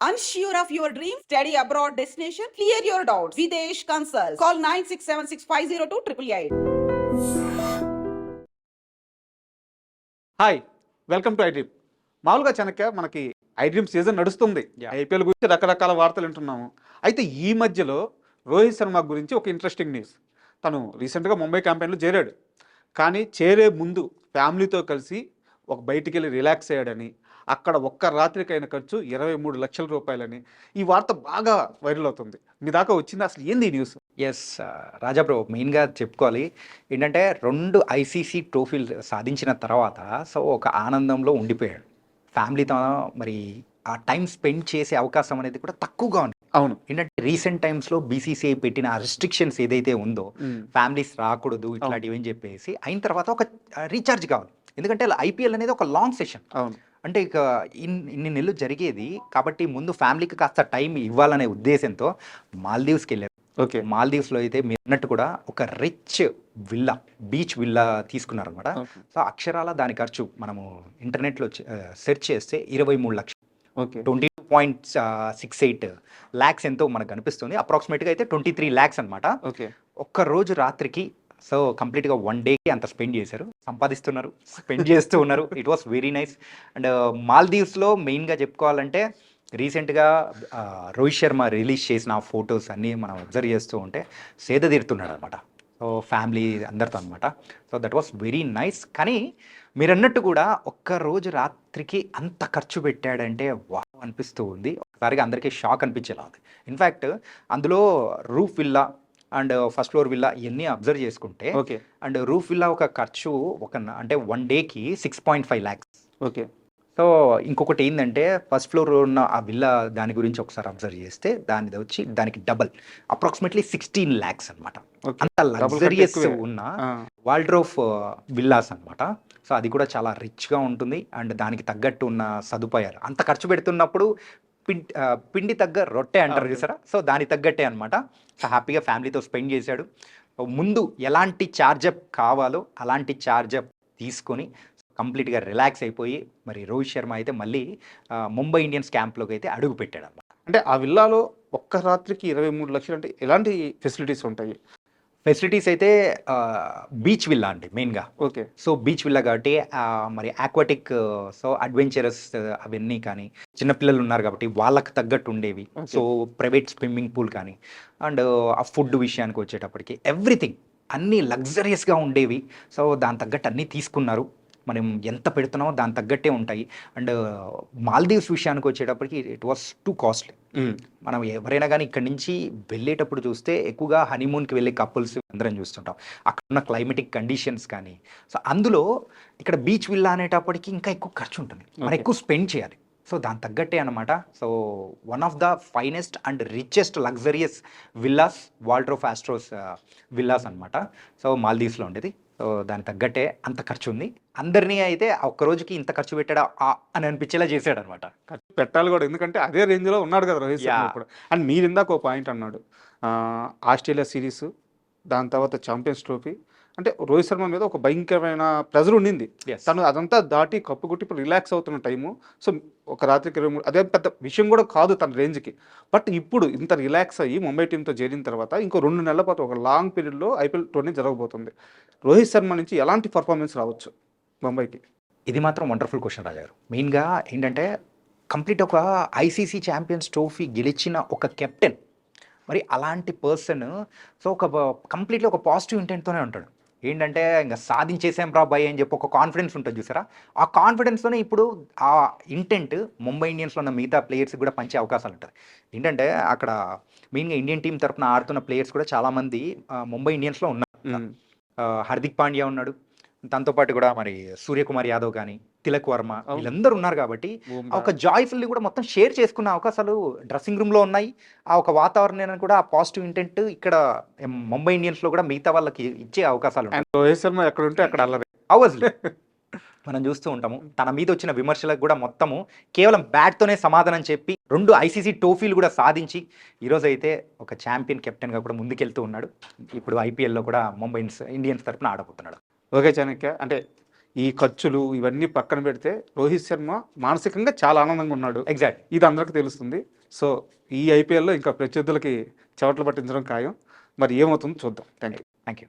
Unsure of your dream? Study abroad destination? Clear your doubts. Videsh Consult. Call 9676502888. Hi, welcome to iDream. మామూలుగా చాణక్య మనకి iDream season నడుస్తుంది. IPL గురించి రకరకాల వార్తలు వింటున్నాము. అయితే ఈ మధ్యలో రోహిత్ శర్మ గురించి ఒక ఇంట్రెస్టింగ్ న్యూస్. తను రీసెంట్గా ముంబై క్యాంపెయిన్లో చేరాడు. కానీ చేరే ముందు ఫ్యామిలీతో కలిసి ఒక బయటికి వెళ్ళి రిలాక్స్ అయ్యాడని, అక్కడ ఒక్క రాత్రికైన ఖర్చు 23 లక్షల రూపాయలని ఈ వార్త బాగా వైరల్ అవుతుంది. మీ దాకా వచ్చింది, అసలు ఏంది ఈ న్యూస్? ఎస్ రాజా బ్రో, మెయిన్గా చెప్పుకోవాలి ఏంటంటే 2 ఐసీసీ ట్రోఫీలు సాధించిన తర్వాత సో ఒక ఆనందంలో ఉండిపోయాడు. ఫ్యామిలీతో మరి ఆ టైం స్పెండ్ చేసే అవకాశం అనేది కూడా తక్కువగా ఉంది. అవును, ఏంటంటే రీసెంట్ టైమ్స్లో బీసీసీఐ పెట్టిన రెస్ట్రిక్షన్స్ ఏదైతే ఉందో ఫ్యామిలీస్ రాకూడదు ఇట్లాంటివి అని చెప్పేసి అయిన తర్వాత ఒక రీఛార్జ్ కావాలి. ఎందుకంటే ఐపీఎల్ అనేది ఒక లాంగ్ సెషన్. అవును, అంటే ఇక ఇన్ని నెలలు జరిగేది కాబట్టి ముందు ఫ్యామిలీకి కాస్త టైం ఇవ్వాలనే ఉద్దేశంతో మాల్దీవ్స్కి వెళ్ళారు. ఓకే. మాల్దీవ్స్లో అయితే మీరు అన్నట్టు కూడా ఒక రిచ్ విల్లా, బీచ్ విల్లా తీసుకున్నారనమాట. సో అక్షరాల దాని ఖర్చు మనము ఇంటర్నెట్లో సెర్చ్ చేస్తే 23 లక్షలు, ఓకే, 22.68 ల్యాక్స్ ఎంతో మనకు కనిపిస్తుంది. అప్రాక్సిమేట్గా అయితే 23 ల్యాక్స్ అనమాట. ఓకే. ఒక్క రోజు రాత్రికి సో కంప్లీట్గా 1 డేకి అంత స్పెండ్ చేశారు, సంపాదిస్తున్నారు, స్పెండ్ చేస్తూ ఉన్నారు. It was very nice. And మాల్దీవ్స్లో మెయిన్గా చెప్పుకోవాలంటే రీసెంట్గా రోహిత్ శర్మ రిలీజ్ చేసిన ఫొటోస్ అన్నీ మనం అబ్జర్వ్ చేస్తూ ఉంటే సేద తీరుతున్నాడు అనమాట. సో ఫ్యామిలీ అందరితో అనమాట. So that was very nice. కానీ మీరు అన్నట్టు కూడా ఒక్క రోజు రాత్రికి అంత ఖర్చు పెట్టాడంటే వావ్ అనిపిస్తూ ఉంది. ఒకసారిగా అందరికీ షాక్ అనిపించేలా ఉంది. ఇన్ఫ్యాక్ట్ అందులో roof villa and first floor villa ఇవన్నీ అబ్జర్వ్ చేసుకుంటే ఓకే. అండ్ రూఫ్ విల్లా ఒక ఖర్చు అంటే 1 డేకి 6.5 ల్యాక్స్. ఓకే. సో ఇంకొకటి ఏంటంటే ఫస్ట్ ఫ్లోర్ ఉన్న ఆ విల్లా దాని గురించి ఒకసారి అబ్జర్వ్ చేస్తే దానికి డబల్ అప్రాక్సిమేట్లీ 16 ల్యాక్స్ అనమాట. అంత లగ్జరియస్ ఉన్న వాల్డ్రోఫ్ విల్లాస్ అనమాట. సో అది కూడా చాలా రిచ్గా ఉంటుంది అండ్ దానికి తగ్గట్టు ఉన్న సదుపాయాలు. అంత ఖర్చు పెడుతున్నప్పుడు పిండి తగ్గ రొట్టె అంటారు చూసారా, సో దానికి తగ్గట్టే అనమాట. సో హ్యాపీగా ఫ్యామిలీతో స్పెండ్ చేశాడు. ముందు ఎలాంటి ఛార్జప్ కావాలో అలాంటి ఛార్జప్ తీసుకొని కంప్లీట్గా రిలాక్స్ అయిపోయి మరి రోహిత్ శర్మ అయితే మళ్ళీ ముంబై ఇండియన్స్ క్యాంప్లోకి అయితే అడుగు పెట్టాడు అనమాట. అంటే ఆ విల్లాలో ఒక్క రాత్రికి 23 లక్షలు అంటే ఎలాంటి ఫెసిలిటీస్ ఉంటాయి? ఫెసిలిటీస్ అయితే బీచ్ విల్లా అండి మెయిన్గా. ఓకే. సో బీచ్ విల్లా కాబట్టి మరి ఆక్వాటిక్ సో అడ్వెంచరస్ అవన్నీ కానీ చిన్నపిల్లలు ఉన్నారు కాబట్టి వాళ్ళకి తగ్గట్టు ఉండేవి. సో ప్రైవేట్ స్విమ్మింగ్ పూల్ కానీ అండ్ ఆ ఫుడ్ విషయానికి వచ్చేటప్పటికి ఎవ్రీథింగ్ అన్నీ లగ్జరియస్గా ఉండేవి. సో దాని తగ్గట్టు అన్నీ తీసుకున్నారు. మనం ఎంత పెడుతున్నామో దాని తగ్గట్టే ఉంటాయి. అండ్ మాల్దీవ్స్ విషయానికి వచ్చేటప్పటికి ఇట్ వాస్ టూ కాస్ట్లీ. మనం ఎవరైనా కానీ ఇక్కడి నుంచి వెళ్ళేటప్పుడు చూస్తే ఎక్కువగా హనీమూన్కి వెళ్ళే కపుల్స్ అందరం చూస్తుంటాం. అక్కడ ఉన్న క్లైమేటిక్ కండిషన్స్ కానీ సో అందులో ఇక్కడ బీచ్ విల్లా అనేటప్పటికి ఇంకా ఎక్కువ ఖర్చు ఉంటుంది, మనం ఎక్కువ స్పెండ్ చేయాలి. సో దాని తగ్గట్టే అనమాట. So one of the finest and richest luxurious villas Waldorf Astoria villas అనమాట. సో మాల్దీవ్స్లో ఉండేది. సో దానికి తగ్గట్టే అంత ఖర్చు ఉంది. అందరినీ అయితే ఒక్క రోజుకి ఇంత ఖర్చు పెట్టాడా అని అనిపించేలా చేశాడు అనమాట. ఖర్చు పెట్టాలి కూడా, ఎందుకంటే అదే రేంజ్లో ఉన్నాడు కదా రోహిత్ శర్మ ఇప్పుడు. అండ్ మీరు ఇందాక ఒక పాయింట్ అన్నాడు, ఆస్ట్రేలియా సిరీస్, దాని తర్వాత ఛాంపియన్స్ ట్రోఫీ. అంటే రోహిత్ శర్మ మీద ఒక భయంకరమైన ప్రెజర్ ఉండింది. తను అదంతా దాటి కప్పు కొట్టి ఇప్పుడు రిలాక్స్ అవుతున్న టైము. సో ఒక రాత్రికి 23 అదే పెద్ద విషయం కూడా కాదు తన రేంజ్కి. బట్ ఇప్పుడు ఇంత రిలాక్స్ అయ్యి ముంబై టీంతో చేరిన తర్వాత ఇంకో 2 నెలల పాటు ఒక లాంగ్ పీరియడ్లో ఐపీఎల్ టోర్నీ జరగబోతుంది. రోహిత్ శర్మ నుంచి ఎలాంటి పర్ఫార్మెన్స్ రావచ్చు ముంబైకి? ఇది మాత్రం వండర్ఫుల్ క్వశ్చన్ రాజా గారు. మెయిన్గా ఏంటంటే కంప్లీట్ ఒక ఐసీసీ ఛాంపియన్స్ ట్రోఫీ గెలిచిన ఒక కెప్టెన్, మరి అలాంటి పర్సన్ సో ఒక కంప్లీట్లీ ఒక పాజిటివ్ ఇంటెంట్తోనే ఉంటాడు. ఏంటంటే ఇంకా సాధించేసాం రా బాయ్ అని చెప్పి ఒక కాన్ఫిడెన్స్ ఉంటుంది చూసారా, ఆ కాన్ఫిడెన్స్తోనే ఇప్పుడు ఆ ఇంటెంట్ ముంబై ఇండియన్స్లో ఉన్న మిగతా ప్లేయర్స్ కూడా పంచే అవకాశాలు ఉంటుంది. ఏంటంటే అక్కడ మెయిన్గా ఇండియన్ టీం తరఫున ఆడుతున్న ప్లేయర్స్ కూడా చాలామంది ముంబై ఇండియన్స్లో ఉన్నారు. హార్దిక్ పాండ్యా ఉన్నాడు, దాంతోపాటు కూడా మరి సూర్యకుమార్ యాదవ్ కానీ తిలక్ వర్మ వీళ్ళందరూ ఉన్నారు కాబట్టి ఒక జాయ్ఫుల్లీ కూడా మొత్తం షేర్ చేసుకున్న అవకాశాలు డ్రెస్సింగ్ రూమ్లో ఉన్నాయి. ఆ ఒక వాతావరణాన్ని కూడా ఆ పాజిటివ్ ఇంటెంట్ ఇక్కడ ముంబై ఇండియన్స్లో కూడా మిగతా వాళ్ళకి ఇచ్చే అవకాశాలు ఉన్నాయి. రోహిత్ శర్మ ఎక్కడ ఉంటే అక్కడ అల్లరి అవసరం మనం చూస్తూ ఉంటాము. తన మీద వచ్చిన విమర్శలకు కూడా మొత్తము కేవలం బ్యాట్తోనే సమాధానం చెప్పి 2 ఐసీసీ ట్రోఫీలు కూడా సాధించి ఈరోజు అయితే ఒక ఛాంపియన్ కెప్టెన్గా కూడా ముందుకెళ్తూ ఉన్నాడు. ఇప్పుడు ఐపీఎల్లో కూడా ముంబై ఇండియన్స్ తరఫున ఆడబోతున్నాడు. ఓకే చాణక్య, అంటే ఈ ఖర్చులు ఇవన్నీ పక్కన పెడితే రోహిత్ శర్మ మానసికంగా చాలా ఆనందంగా ఉన్నాడు. ఎగ్జాక్ట్. ఇది అందరికీ తెలుస్తుంది. సో ఈ ఐపీఎల్లో ఇంకా ప్రత్యర్థులకి చెవట్లు పట్టించడం ఖాయం. మరి ఏమవుతుందో చూద్దాం. Thank you. Thank you.